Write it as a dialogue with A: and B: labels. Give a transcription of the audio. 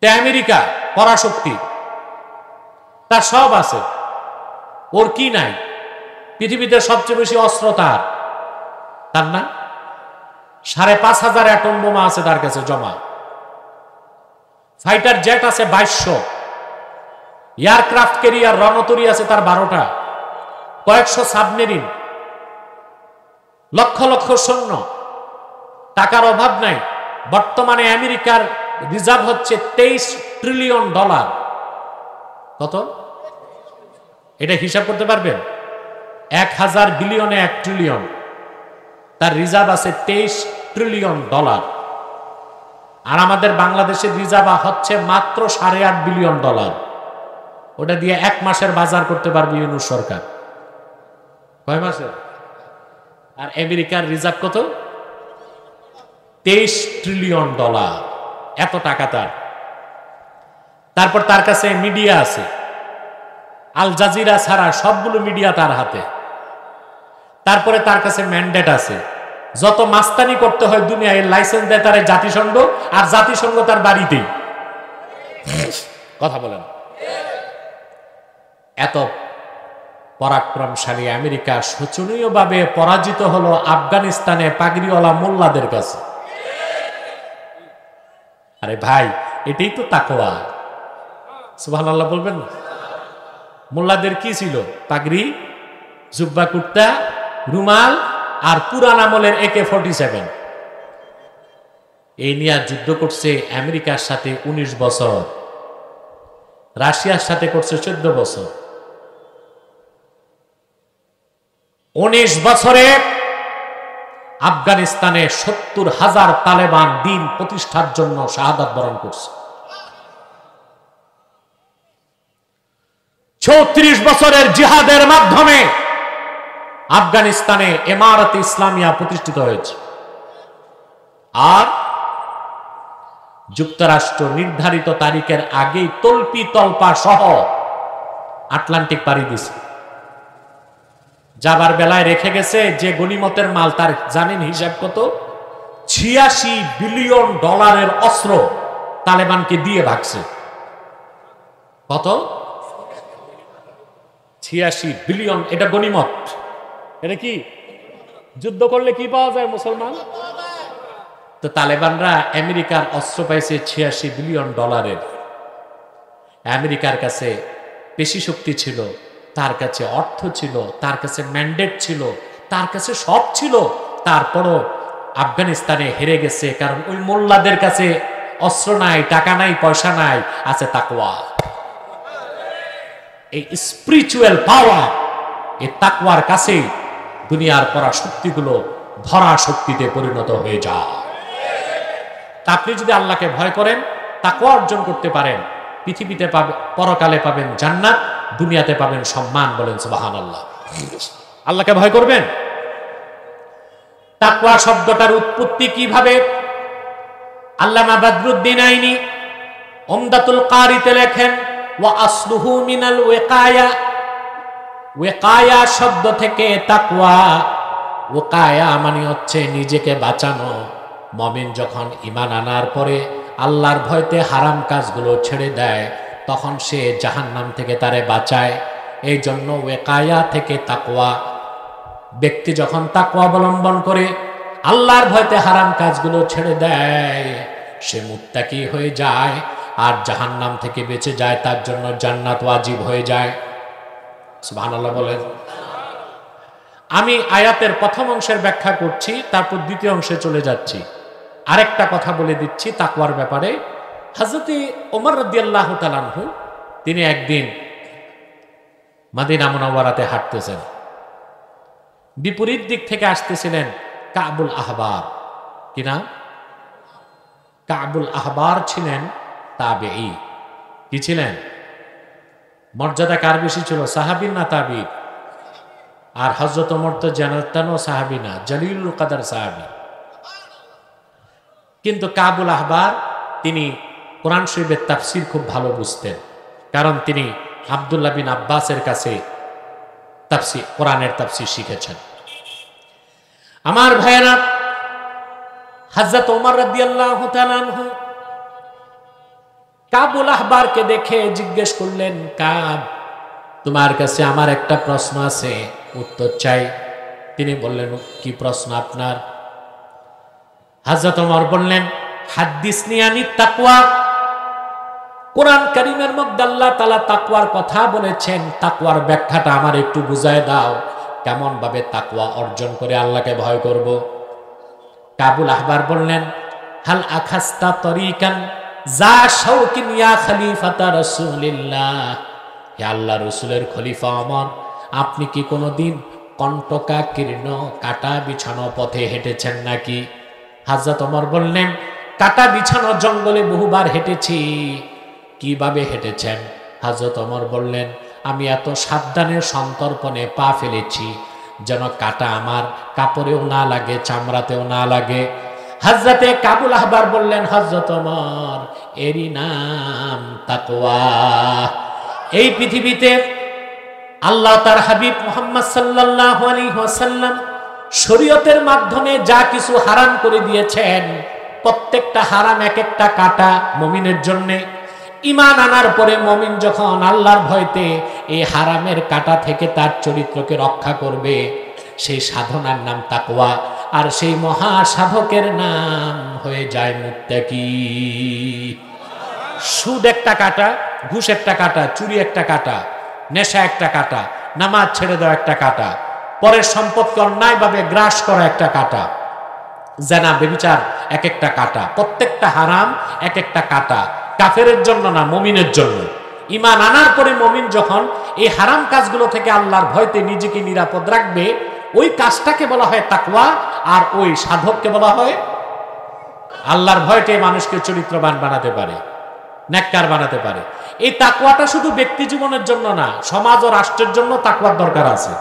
A: তে আমেরিকা পরাশক্তি, তার সব আছে, ওর কি নাই? পৃথিবীতে সবচেয়ে বেশি অস্ত্র তার না? 5,500 অ্যাটম বোমা আছে তার কাছে জমা, ফাইটার জেট আছে 2200, এয়ারক্রাফট ক্যারিয়ার রণতরী আছে তার 12টা, কয়েকশো সাবমেরিন, লক্ষ লক্ষ সৈন্য, টাকার অভাব নাই। বর্তমানে আমেরিকার রিজার্ভ হচ্ছে $23 ট্রিলিয়ন। কত? এটা হিসাব করতে পারবেন? 1000 বিলিয়নে 1 ট্রিলিয়ন, তার রিজার্ভ আছে $23 ট্রিলিয়ন। আর আমাদের বাংলাদেশের রিজার্ভ হচ্ছে মাত্র $8.5 বিলিয়ন। ওটা দিয়ে 1 মাসের বাজার করতে পারবে ইউনূস সরকার। কয় মাসে? আর আমেরিকার রিজার্ভ কত? $23 ট্রিলিয়ন। এত টাকা তার। তারপর তার কাছে মিডিয়া আছে, আল জাজিরা ছাড়া সবগুলো মিডিয়া তার হাতে। তারপরে তার কাছে ম্যান্ডেট আছে, যত মাস্তানি করতে হয় দুনিয়ায় লাইসেন্স দেয় তার জাতিসংঘ, আর জাতিসংঘ তার বাড়িতেই। কথা বলেন। এত পরাক্রমশালী আমেরিকা শোচনীয়ভাবে পরাজিত হলো আফগানিস্তানে পাগড়িওয়ালা মোল্লাদের কাছে। আরে ভাই, এটাই তো তাকওয়া। সুবহানাল্লাহ বলবেন না? মোল্লাদের কি ছিল? পাগড়ি, জুব্বা, কুর্তা, রুমাল আর পুরান আমলের AK-47। এই নিয়ে যুদ্ধ করছে আমেরিকার সাথে 19 বছর, রাশিয়ার সাথে করছে 14 বছর। 19 বছরে আফগানিস্তানে 70,000 তালেবান দিন প্রতিষ্ঠার জন্য শাহাদাত বরণ করছে। 34 বছরের জিহাদের মাধ্যমে আফগানিস্তানে ইমারত ইসলামিয়া প্রতিষ্ঠিত হয়েছে। আর যুক্তরাষ্ট্র নির্ধারিত তারিখের আগেই তল্পি তল্পা সহ আটলান্টিক পাড়ি দিছে। যাবার বেলায় রেখে গেছে যে গনিমতের মাল, তার জানেন হিসাব কত? $86 বিলিয়ন অস্ত্র তালেবানকে দিয়ে ভাগছে। কত? 86 বিলিয়ন। এটা গনিমত। এটা কি যুদ্ধ করলে কি পাওয়া যায় মুসলমান? তো তালেবানরা আমেরিকার অস্ত্র পাইছে $86 বিলিয়ন। আমেরিকার কাছে পেশি শক্তি ছিল, তার কাছে অর্থ ছিল, তার কাছে ম্যান্ডেট ছিল, তার কাছে সব ছিল। তারপরও আফগানিস্তানে হেরে গেছে, কারণ ওই মোল্লাদের কাছে অস্ত্র নাই, টাকা নাই, পয়সা নাই, আছে তাকওয়া। এই স্পিরিচুয়াল পাওয়ার, এই তাকওয়ার কাছে দুনিয়ার পরাশক্তিগুলো ধরা শক্তিতে পরিণত হয়ে যায়। তা আপনি যদি আল্লাহকে ভয় করেন, তাকওয়া অর্জন করতে পারেন, পৃথিবীতে পাবেন, পরকালে পাবেন জান্নাত, দুনিয়াতে পাবেন সম্মান। বলেন সুবহানাল্লাহ। আল্লাহকে ভয় করবেন। তাকওয়া শব্দটার উৎপত্তি কিভাবে? আল্লামা বদরুদ্দিন আইনি উমদাতুল কারিতে লেখেন, ওয়া আসলুহু মিনাল ওয়াকায়া। ওয়াকায়া শব্দ থেকে তাকওয়া, ওয়াকায়া মানে হচ্ছে নিজেকে বাঁচানো। মুমিন যখন ঈমান আনার পরে আল্লাহর ভয়তে হারাম কাজগুলো ছেড়ে দেয়, তখন সে জাহান্নাম থেকে তারে বাঁচায়। এই জন্য ওয়াকায়া থেকে তাকওয়া। ব্যক্তি যখন তাকওয়া অবলম্বন করে আল্লাহর ভয়তে হারাম কাজগুলো ছেড়ে দেয়, সে মুত্তাকি হয়ে যায় আর জাহান্নাম থেকে বেঁচে যায়, তার জন্য জান্নাত ওয়াজিব হয়ে যায়। সুবহানাল্লাহ বলেন। আমি আয়াতের প্রথম অংশের ব্যাখ্যা করছি, তারপর দ্বিতীয় অংশে চলে যাচ্ছি। আরেকটা কথা বলে দিচ্ছি তাকওয়ার ব্যাপারে। হযরতে ওমর রাদিয়াল্লাহু তাআলা আনহু, তিনি একদিন মদিনা মুনাওয়ারাতে হাঁটতেছেন, বিপরীত দিক থেকে আসতেছিলেন কাবুল আহবার। কি নাম? কাবুল আহবার ছিলেন তাবেঈ। কি ছিলেন? মর্যাদা কার বেশি ছিল, সাহাবী না তাবী? আর হযরত ওমর তো জান্নাতানো সাহাবী না, জলিলুল কদর সাহাবী। কিন্তু কাবুল আহবার তিনি কোরআন শরীফের তাফসীর খুব ভালো বুঝতেন, কারণ তিনি আব্দুল্লাহ বিন আব্বাসের কাছে তাফসীর, কোরআনের তাফসীর শিখেছেন। আমার ভাইয়েরা, হযরত ওমর রাদিয়াল্লাহু তাআলা আনহু কাবুল আহবারকে দেখে জিজ্ঞেস করলেন, কাব, তোমার কাছে আমার একটা প্রশ্ন আছে, উত্তর চাই। তিনি বললেন, কি প্রশ্ন আপনার? হযরত ওমর বললেন, হাদ্দিসনি আনিত তাকওয়া। কোরআন কারীমের মধ্যে আল্লাহ তাআলা তাকওয়ার কথা বলেছেন, তাকওয়ার ব্যাখ্যাটা আমার একটু বুঝায় দাও, কেমন ভাবে তাকওয়া অর্জন করে আল্লাহকে ভয় করব। কাবুল আহবার বললেন, হাল আখাস্তা তরিকান যা শাওকিন ইয়া খলিফাতা রাসূলিল্লাহ। হে আল্লাহ রাসূলের খলিফা ওমর, আপনি কি কোনোদিন কণ্টকাকীর্ণ কাটা বিছানো পথে হেঁটেছেন নাকি? হযরত ওমর বললেন, কাটা বিছানো জঙ্গলে বহুবার হেঁটেছি। কিভাবে হেঁটেছেন? হযরত ওমর বললেন, আমি এত সাবধানের সন্তর্পণে পা ফেলেছি যেন কাটা আমার কাপড়েও না লাগে, চামড়াতেও না লাগে। হযরতে কাবুল আহবার বললেন, হযরত ওমর, এরই নাম তাকওয়া। এই পৃথিবীতে আল্লাহ তার হাবিব মুহাম্মদ সাল্লাল্লাহু আলাইহি ওয়াসাল্লাম শরীয়তের মাধ্যমে যা কিছু হারাম করে দিয়েছেন, প্রত্যেকটা হারাম এক একটা কাটা মুমিনের জন্য। ঈমান আনার পরে মুমিন যখন আল্লাহর ভয়তে এই হারামের কাটা থেকে তার চরিত্রকে রক্ষা করবে, সেই সাধনার নাম তাকওয়া, আর সেই মহা সাধকের নাম হয়ে যায় মুত্তাকি। সুদ একটা কাটা, ঘুষ একটা কাটা, চুরি একটা কাটা, নেশা একটা কাটা, নামাজ ছেড়ে দেওয়া একটা কাটা, পরের সম্পদকে অন্যায়ভাবে গ্রাস করা একটা কাটা, জানা ব্যভিচার এক একটা কাটা, প্রত্যেকটা হারাম এক একটা কাটা। কাফেরের জন্য না, মুমিনের জন্য। ঈমান আনার পরে মুমিন যখন এই হারাম কাজগুলো থেকে আল্লাহর ভয়তে নিজেকে নিরাপদ রাখবে, ওই কাজটাকে বলা হয় তাকওয়া, আর ওই সাধককে বলা হয় আল্লাহর ভয়তে মানুষকে চরিত্রবান বানাতে পারে, নেককার বানাতে পারে। এই তাকওয়াটা শুধু ব্যক্তি জীবনের জন্য না, সমাজ ও রাষ্ট্রের জন্য তাকওয়ার দরকার আছে।